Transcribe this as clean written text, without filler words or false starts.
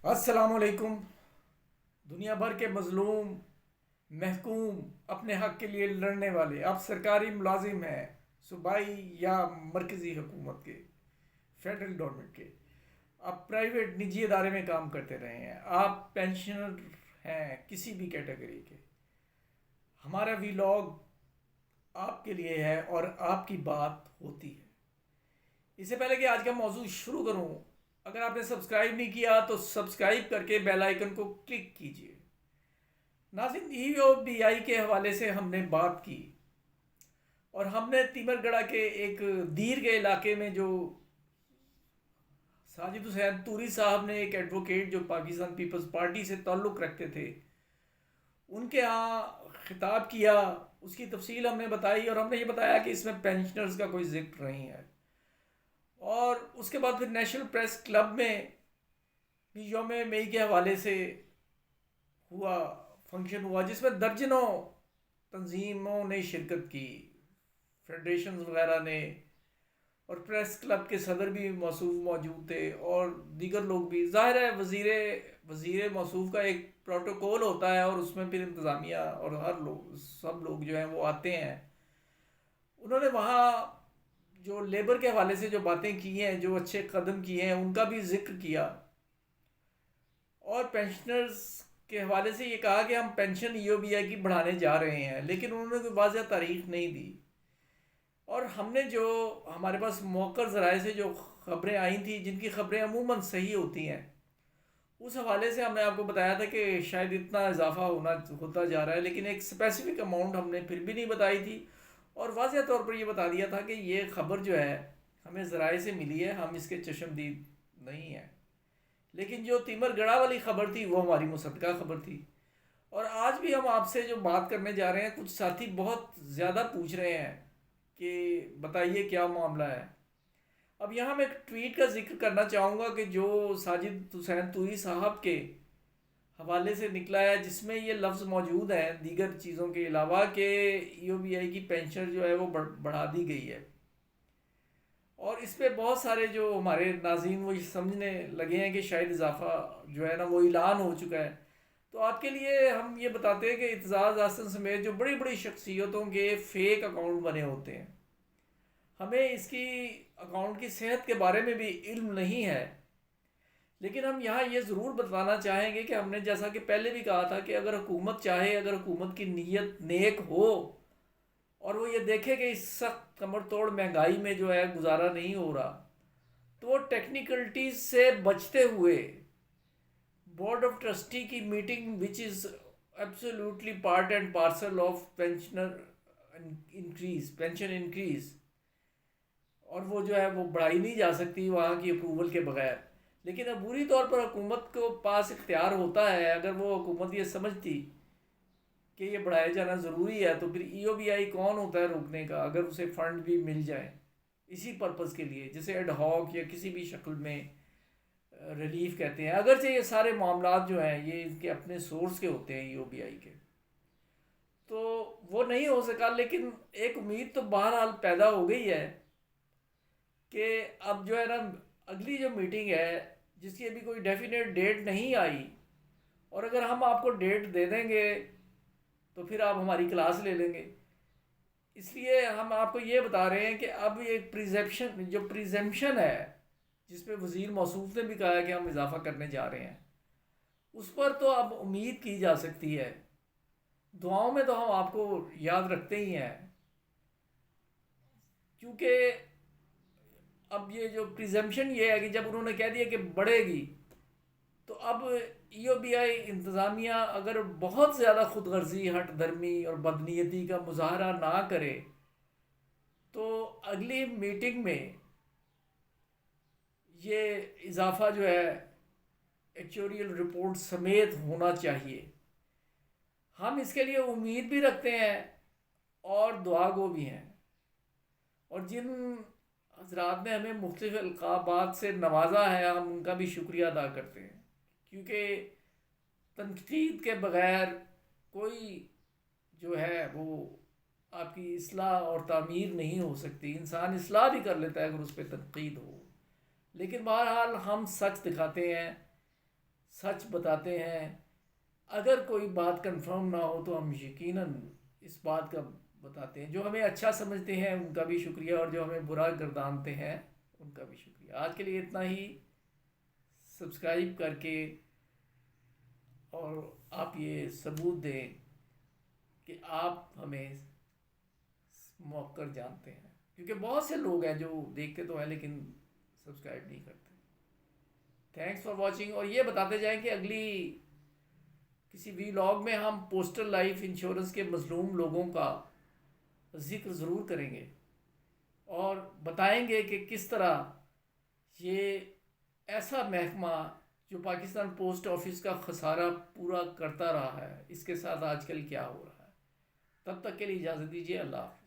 السلام علیکم۔ دنیا بھر کے مظلوم، محکوم، اپنے حق کے لیے لڑنے والے، آپ سرکاری ملازم ہیں، صوبائی یا مرکزی حکومت کے، فیڈرل گورنمنٹ کے، آپ پرائیویٹ نجی ادارے میں کام کرتے رہے ہیں، آپ پینشنر ہیں کسی بھی کیٹیگری کے، ہمارا ویلاگ آپ کے لیے ہے اور آپ کی بات ہوتی ہے۔ اس سے پہلے کہ آج کا موضوع شروع کروں، اگر آپ نے سبسکرائب نہیں کیا تو سبسکرائب کر کے بیل آئیکن کو کلک کیجئے۔ ناظرین، ای او بی آئی کے حوالے سے ہم نے بات کی اور ہم نے تیمر گڑھا کے ایک دیر کے علاقے میں جو ساجد حسین توری صاحب نے، ایک ایڈوکیٹ جو پاکستان پیپلز پارٹی سے تعلق رکھتے تھے، ان کے ہاں خطاب کیا، اس کی تفصیل ہم نے بتائی اور ہم نے یہ بتایا کہ اس میں پینشنرز کا کوئی ذکر نہیں ہے۔ اور اس کے بعد پھر نیشنل پریس کلب میں بھی یوم مئی کے حوالے سے ہوا، فنکشن ہوا، جس میں درجنوں تنظیموں نے شرکت کی، فیڈریشنز وغیرہ نے، اور پریس کلب کے صدر بھی موصوف موجود تھے اور دیگر لوگ بھی۔ ظاہر ہے وزیر موصوف کا ایک پروٹوکول ہوتا ہے اور اس میں پھر انتظامیہ اور ہر لوگ، سب لوگ جو ہیں وہ آتے ہیں۔ انہوں نے وہاں جو لیبر کے حوالے سے جو باتیں کی ہیں، جو اچھے قدم کیے ہیں، ان کا بھی ذکر کیا، اور پینشنرز کے حوالے سے یہ کہا کہ ہم پینشن ای او بی آئی کی بڑھانے جا رہے ہیں، لیکن انہوں نے کوئی واضح تاریخ نہیں دی۔ اور ہم نے جو ہمارے پاس موقر ذرائع سے جو خبریں آئی تھیں، جن کی خبریں عموماً صحیح ہوتی ہیں، اس حوالے سے ہم نے آپ کو بتایا تھا کہ شاید اتنا اضافہ ہوتا جا رہا ہے، لیکن ایک اسپیسیفک اماؤنٹ ہم نے پھر بھی نہیں بتائی تھی، اور واضح طور پر یہ بتا دیا تھا کہ یہ خبر جو ہے ہمیں ذرائع سے ملی ہے، ہم اس کے چشمدید نہیں ہیں۔ لیکن جو تیمر گڑھا والی خبر تھی وہ ہماری مصدقہ خبر تھی۔ اور آج بھی ہم آپ سے جو بات کرنے جا رہے ہیں، کچھ ساتھی بہت زیادہ پوچھ رہے ہیں کہ بتائیے کیا معاملہ ہے۔ اب یہاں میں ایک ٹویٹ کا ذکر کرنا چاہوں گا کہ جو ساجد حسین توری صاحب کے حوالے سے نکلا ہے، جس میں یہ لفظ موجود ہیں دیگر چیزوں کے علاوہ کہ ای او بی آئی کی پینشن جو ہے وہ بڑھا دی گئی ہے، اور اس پہ بہت سارے جو ہمارے ناظرین وہ یہ سمجھنے لگے ہیں کہ شاید اضافہ جو ہے نا وہ اعلان ہو چکا ہے۔ تو آپ کے لیے ہم یہ بتاتے ہیں کہ اعتزاز احسن سمیت جو بڑی بڑی شخصیتوں کے فیک اکاؤنٹ بنے ہوتے ہیں، ہمیں اس کی اکاؤنٹ کی صحت کے بارے میں بھی علم نہیں ہے، لیکن ہم یہاں یہ ضرور بتانا چاہیں گے کہ ہم نے جیسا کہ پہلے بھی کہا تھا کہ اگر حکومت چاہے، اگر حکومت کی نیت نیک ہو اور وہ یہ دیکھے کہ اس سخت کمر توڑ مہنگائی میں جو ہے گزارا نہیں ہو رہا، تو وہ ٹیکنیکلٹیز سے بچتے ہوئے بورڈ آف ٹرسٹی کی meeting, which is absolutely part and parcel of pension increase, اور وہ جو ہے وہ بڑھائی نہیں جا سکتی وہاں کی اپروول کے بغیر، لیکن عبوری طور پر حکومت کو پاس اختیار ہوتا ہے۔ اگر وہ حکومت یہ سمجھتی کہ یہ بڑھایا جانا ضروری ہے، تو پھر ای او بی آئی کون ہوتا ہے روکنے کا، اگر اسے فنڈ بھی مل جائے اسی پرپز کے لیے، جسے ایڈ ہاک یا کسی بھی شکل میں ریلیف کہتے ہیں، اگرچہ یہ سارے معاملات جو ہیں یہ ان کے اپنے سورس کے ہوتے ہیں ای او بی آئی کے، تو وہ نہیں ہو سکا۔ لیکن ایک امید تو بہرحال پیدا ہو گئی ہے کہ اب جو ہے نا اگلی جو میٹنگ ہے، جس کی ابھی کوئی ڈیفینیٹ ڈیٹ نہیں آئی، اور اگر ہم آپ کو ڈیٹ دے دیں گے تو پھر آپ ہماری کلاس لے لیں گے، اس لیے ہم آپ کو یہ بتا رہے ہیں کہ اب یہ پریزمپشن ہے، جس پہ وزیر موصوف نے بھی کہا ہے کہ ہم اضافہ کرنے جا رہے ہیں، اس پر تو اب امید کی جا سکتی ہے۔ دعاؤں میں تو ہم آپ کو یاد رکھتے ہی ہیں، کیونکہ اب یہ جو پریزمپشن یہ ہے کہ جب انہوں نے کہہ دیا کہ بڑھے گی، تو اب ای او بی آئی انتظامیہ اگر بہت زیادہ خود غرضی، ہٹ دھرمی اور بدنیتی کا مظاہرہ نہ کرے، تو اگلی میٹنگ میں یہ اضافہ جو ہے ایکچوریل رپورٹ سمیت ہونا چاہیے۔ ہم اس کے لیے امید بھی رکھتے ہیں اور دعا گو بھی ہیں، اور جن حضرات نے ہمیں مختلف القابات سے نوازا ہے، ہم ان کا بھی شکریہ ادا کرتے ہیں، کیونکہ تنقید کے بغیر کوئی جو ہے وہ آپ کی اصلاح اور تعمیر نہیں ہو سکتی۔ انسان اصلاح بھی کر لیتا ہے اگر اس پہ تنقید ہو، لیکن بہرحال ہم سچ دکھاتے ہیں، سچ بتاتے ہیں. اگر کوئی بات کنفرم نہ ہو تو ہم یقیناً اس بات کا بتاتے ہیں. جو ہمیں اچھا سمجھتے ہیں ان کا بھی شکریہ، اور جو ہمیں برا گردانتے ہیں ان کا بھی شکریہ. آج کے لیے اتنا ہی. سبسکرائب کر کے اور آپ یہ ثبوت دیں کہ آپ ہمیں موقر جانتے ہیں، کیونکہ بہت سے لوگ ہیں جو دیکھتے تو ہیں لیکن سبسکرائب نہیں کرتے. Thanks for watching. اور یہ بتاتے جائیں کہ اگلی کسی ویلاگ میں ہم پوسٹل لائف انشورنس کے مظلوم لوگوں کا ذکر ضرور کریں گے اور بتائیں گے کہ کس طرح یہ ایسا محکمہ جو پاکستان پوسٹ آفس کا خسارہ پورا کرتا رہا ہے، اس کے ساتھ آج کل کیا ہو رہا ہے. تب تک کے لیے اجازت دیجیے. اللہ حافظ.